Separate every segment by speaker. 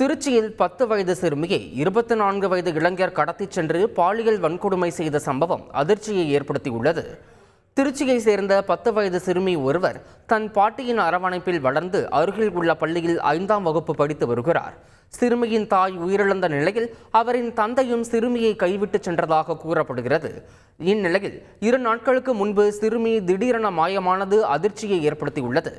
Speaker 1: திருச்சியில் 10 வயது சிறுமியை 24 வயது இளைஞர் கடத்திச் சென்று பாலியல் வன்கொடுமை செய்த சம்பவம் அதிர்ச்சியை ஏற்படுத்தியுள்ளது. திருச்சியை சேர்ந்த 10 வயது சிறுமி ஒருவர் தன் பாட்டியின் அரவணைப்பில் வளர்ந்து அருகில் உள்ள பள்ளியில் 5ஆம் வகுப்பு படித்து வருகிறார். சிறுமியின் தாய் உயிரிழந்த நிலையில் அவரின் தந்தையும் சிறுமியை கைவிட்டு சென்றதாக கூறப்படுகிறது. இந்நிலையில் 2 நாட்களுக்கு முன்பு சிறுமி திடீரென மாயமானது அதிர்ச்சியை ஏற்படுத்தியுள்ளது.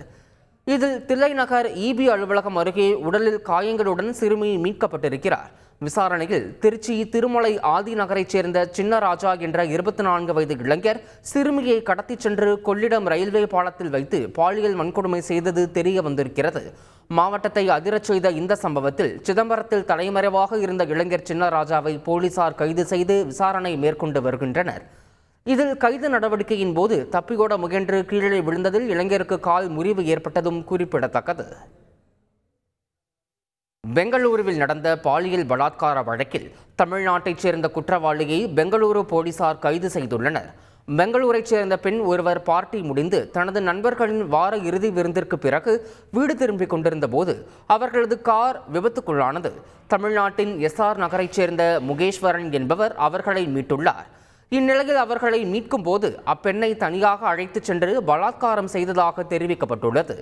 Speaker 1: இதில் தில்லைநகர் இபி அலுவலகம் அருகே உடலில் காயங்களுடன் சிறுமி மீட்கப்பட்டிருக்கிறார். விசாரணையில் திருச்சி திருமலை ஆதி நகரைச் சேர்ந்த சின்னராஜா என்ற 24 வயது இளைஞர் சிறுமியை கடத்திச் சென்று கொள்ளிடம் ரயில்வே பாலத்தில் வைத்து பாலியல் வன்கொடுமை செய்தது தெரிய வந்திருக்கிறது. மாவட்டத்தை அதிரச் செய்த இந்த சம்பவத்தில் சிதம்பரத்தில் தலைமறைவாக இருந்த இளைஞர் சின்னராஜாவை போலீசார் கைது செய்து விசாரணை மேற்கொண்டு வருகின்றனர். இதில் கைது நடவடிக்கையின் போது தப்பியோட முயன்று கீழே விழுந்ததில் இளைஞருக்கு கால் முறிவு ஏற்பட்டதும் குறிப்பிடத்தக்கது. பெங்களூருவில் நடந்த பாலியல் பலாத்கார வழக்கில் தமிழ்நாட்டைச் சேர்ந்த குற்றவாளியை பெங்களூரு போலீசார் கைது செய்துள்ளனர். பெங்களூரைச் சேர்ந்த பெண் ஒருவர் பார்ட்டி முடிந்து தனது நண்பர்களின் வார இறுதி விருந்திற்கு பிறகு வீடு திரும்பிக் கொண்டிருந்த போது அவர்களது கார் விபத்துக்குள்ளானது. தமிழ்நாட்டின் எஸ்ஆர் நகரைச் சேர்ந்த முகேஸ்வரன் என்பவர் அவர்களை மீட்டுள்ளார். இந்நிலையில் அவர்களை மீட்கும் போது அப்பெண்ணை தனியாக அழைத்துச் சென்று பலாத்காரம் செய்ததாக தெரிவிக்கப்பட்டுள்ளது.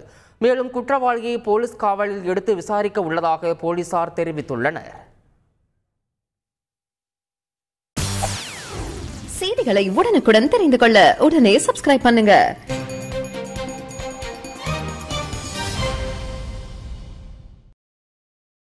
Speaker 1: மேலும் குற்றவாளியை போலீஸ் காவலில் எடுத்து விசாரிக்க உள்ளதாக போலீசார் தெரிவித்துள்ளனர்.
Speaker 2: செய்திகளை உடனுக்குடன் தெரிந்து கொள்ள உடனே சப்ஸ்கிரைப் பண்ணுங்க.